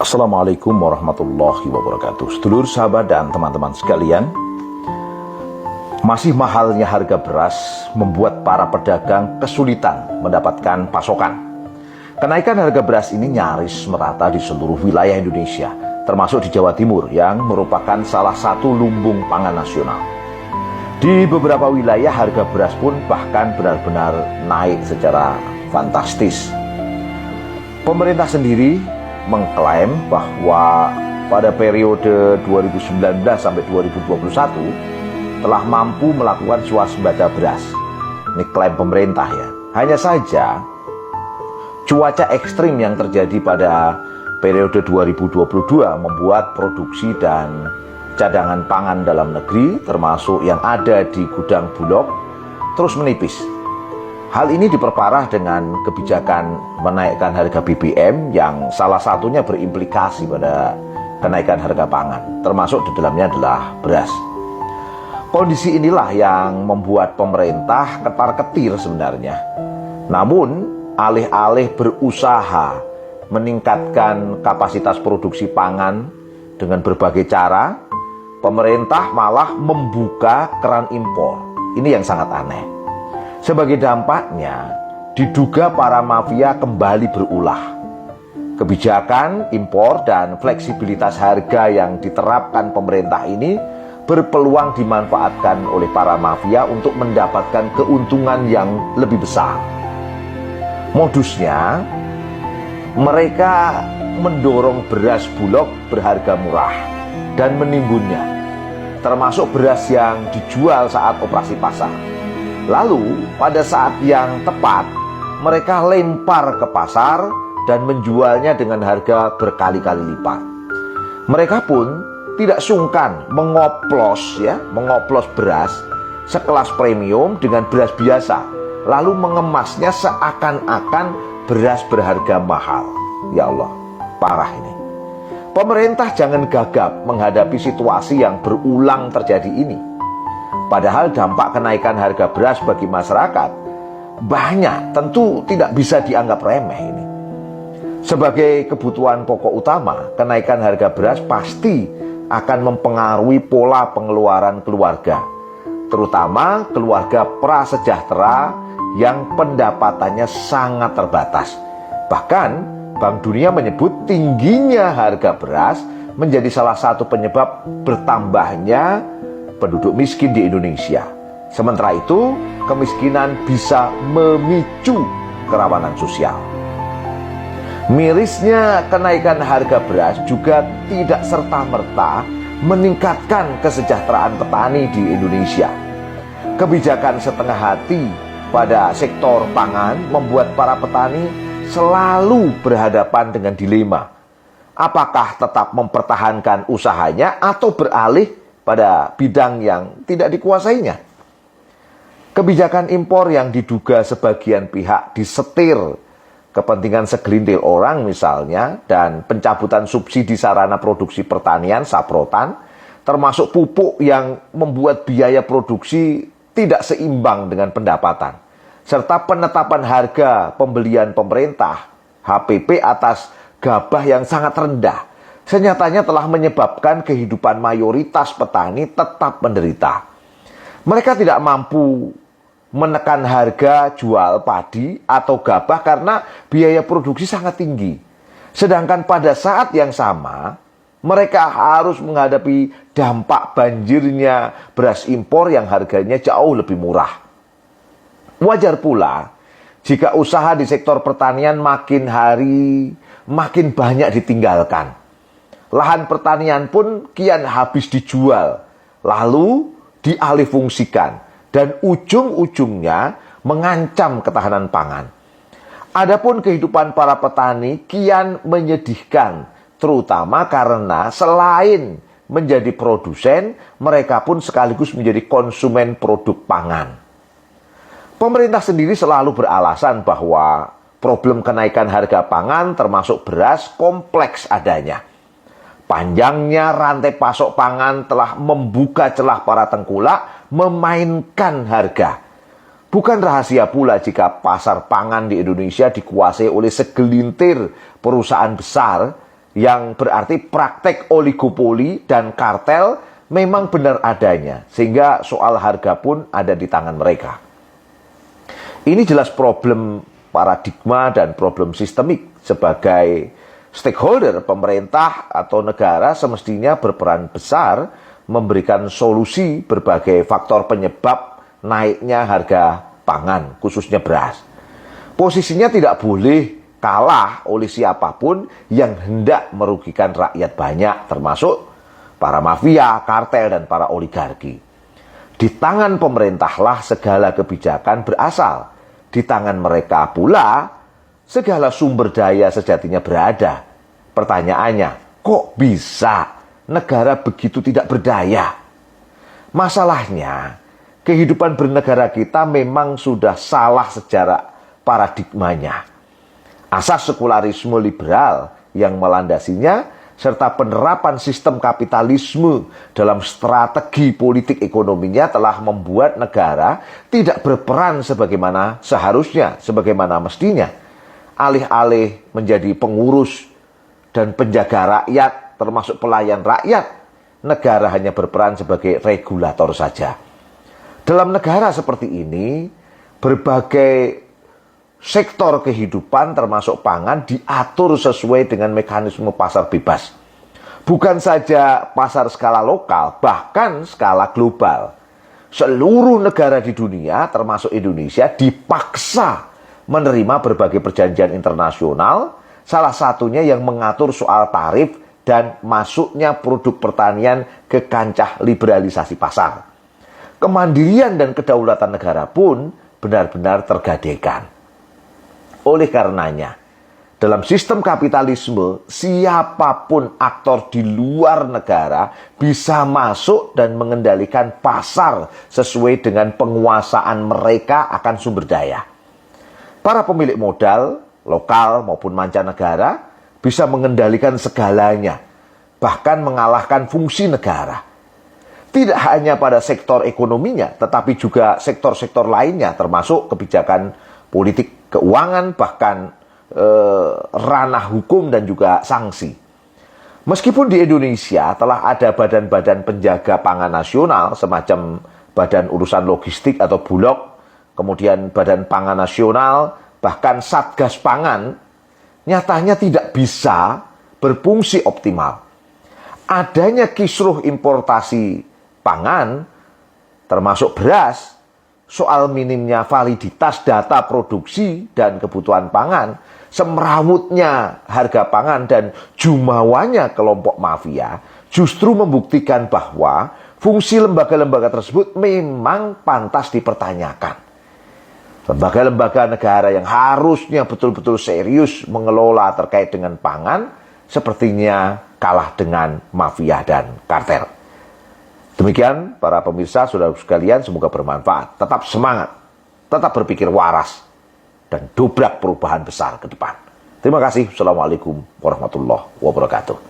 Assalamualaikum warahmatullahi wabarakatuh. Sedulur, sahabat, dan teman-teman sekalian, masih mahalnya harga beras membuat para pedagang kesulitan mendapatkan pasokan. Kenaikan harga beras ini nyaris merata di seluruh wilayah Indonesia, termasuk di Jawa Timur yang merupakan salah satu lumbung pangan nasional. Di beberapa wilayah harga beras pun bahkan benar-benar naik secara fantastis. Pemerintah sendiri mengklaim bahwa pada periode 2019 sampai 2021 telah mampu melakukan swasembada beras. Ini klaim pemerintah ya. Hanya saja cuaca ekstrim yang terjadi pada periode 2022 membuat produksi dan cadangan pangan dalam negeri termasuk yang ada di gudang Bulog terus menipis. Hal ini diperparah dengan kebijakan menaikkan harga BBM yang salah satunya berimplikasi pada kenaikan harga pangan, termasuk di dalamnya adalah beras. Kondisi inilah yang membuat pemerintah ketar-ketir sebenarnya. Namun, alih-alih berusaha meningkatkan kapasitas produksi pangan dengan berbagai cara, pemerintah malah membuka keran impor. Ini yang sangat aneh. Sebagai dampaknya, diduga para mafia kembali berulah. Kebijakan impor dan fleksibilitas harga yang diterapkan pemerintah ini berpeluang dimanfaatkan oleh para mafia untuk mendapatkan keuntungan yang lebih besar. Modusnya, mereka mendorong beras Bulog berharga murah dan menimbunnya, termasuk beras yang dijual saat operasi pasar. Lalu pada saat yang tepat mereka lempar ke pasar dan menjualnya dengan harga berkali-kali lipat. Mereka pun tidak sungkan mengoplos beras sekelas premium dengan beras biasa, lalu mengemasnya seakan-akan beras berharga mahal. Ya Allah, parah ini. Pemerintah jangan gagap menghadapi situasi yang berulang terjadi ini. Padahal dampak kenaikan harga beras bagi masyarakat banyak, tentu tidak bisa dianggap remeh ini. Sebagai kebutuhan pokok utama, kenaikan harga beras pasti akan mempengaruhi pola pengeluaran keluarga, terutama keluarga prasejahtera yang pendapatannya sangat terbatas. Bahkan Bank Dunia menyebut tingginya harga beras menjadi salah satu penyebab bertambahnya penduduk miskin di Indonesia. Sementara itu, kemiskinan bisa memicu kerawanan sosial. Mirisnya kenaikan harga beras juga tidak serta-merta meningkatkan kesejahteraan petani di Indonesia. Kebijakan setengah hati pada sektor pangan membuat para petani selalu berhadapan dengan dilema. Apakah tetap mempertahankan usahanya atau beralih pada bidang yang tidak dikuasainya? Kebijakan impor yang diduga sebagian pihak disetir kepentingan segelintir orang misalnya, dan pencabutan subsidi sarana produksi pertanian Saprotan, termasuk pupuk yang membuat biaya produksi tidak seimbang dengan pendapatan, serta penetapan harga pembelian pemerintah HPP atas gabah yang sangat rendah, senyatanya telah menyebabkan kehidupan mayoritas petani tetap menderita. Mereka tidak mampu menekan harga jual padi atau gabah karena biaya produksi sangat tinggi. Sedangkan pada saat yang sama, mereka harus menghadapi dampak banjirnya beras impor yang harganya jauh lebih murah. Wajar pula jika usaha di sektor pertanian makin hari makin banyak ditinggalkan. Lahan pertanian pun kian habis dijual, lalu dialihfungsikan, dan ujung-ujungnya mengancam ketahanan pangan. Adapun kehidupan para petani kian menyedihkan, terutama karena selain menjadi produsen, mereka pun sekaligus menjadi konsumen produk pangan. Pemerintah sendiri selalu beralasan bahwa problem kenaikan harga pangan termasuk beras kompleks adanya. Panjangnya rantai pasok pangan telah membuka celah para tengkulak memainkan harga. Bukan rahasia pula jika pasar pangan di Indonesia dikuasai oleh segelintir perusahaan besar yang berarti praktek oligopoli dan kartel memang benar adanya, sehingga soal harga pun ada di tangan mereka. Ini jelas problem paradigma dan problem sistemik. Sebagai stakeholder, pemerintah atau negara semestinya berperan besar memberikan solusi berbagai faktor penyebab naiknya harga pangan, khususnya beras. Posisinya tidak boleh kalah oleh siapapun yang hendak merugikan rakyat banyak, termasuk para mafia, kartel, dan para oligarki. Di tangan pemerintahlah segala kebijakan berasal. Di tangan mereka pula segala sumber daya sejatinya berada. Pertanyaannya, kok bisa negara begitu tidak berdaya? Masalahnya, kehidupan bernegara kita memang sudah salah secara paradigmanya. Asas sekularisme liberal yang melandasinya serta penerapan sistem kapitalisme dalam strategi politik ekonominya telah membuat negara tidak berperan sebagaimana seharusnya, sebagaimana mestinya. Alih-alih menjadi pengurus dan penjaga rakyat, termasuk pelayan rakyat, negara hanya berperan sebagai regulator saja. Dalam negara seperti ini, berbagai sektor kehidupan termasuk pangan diatur sesuai dengan mekanisme pasar bebas. Bukan saja pasar skala lokal, bahkan skala global. Seluruh negara di dunia termasuk Indonesia dipaksa menerima berbagai perjanjian internasional, salah satunya yang mengatur soal tarif dan masuknya produk pertanian ke kancah liberalisasi pasar. Kemandirian dan kedaulatan negara pun benar-benar tergadaikan. Oleh karenanya, dalam sistem kapitalisme, siapapun aktor di luar negara bisa masuk dan mengendalikan pasar sesuai dengan penguasaan mereka akan sumber daya. Para pemilik modal, lokal maupun mancanegara, bisa mengendalikan segalanya, bahkan mengalahkan fungsi negara. Tidak hanya pada sektor ekonominya, tetapi juga sektor-sektor lainnya, termasuk kebijakan politik keuangan, bahkan ranah hukum dan juga sanksi. Meskipun di Indonesia telah ada badan-badan penjaga pangan nasional semacam Badan Urusan Logistik atau Bulog, kemudian Badan Pangan Nasional, bahkan Satgas Pangan, nyatanya tidak bisa berfungsi optimal. Adanya kisruh importasi pangan, termasuk beras, soal minimnya validitas data produksi dan kebutuhan pangan, semrawutnya harga pangan dan jumawanya kelompok mafia justru membuktikan bahwa fungsi lembaga-lembaga tersebut memang pantas dipertanyakan. Lembaga-lembaga negara yang harusnya betul-betul serius mengelola terkait dengan pangan sepertinya kalah dengan mafia dan kartel. Demikian para pemirsa, saudara sekalian, semoga bermanfaat. Tetap semangat, tetap berpikir waras, dan dobrak perubahan besar ke depan. Terima kasih. Assalamualaikum warahmatullahi wabarakatuh.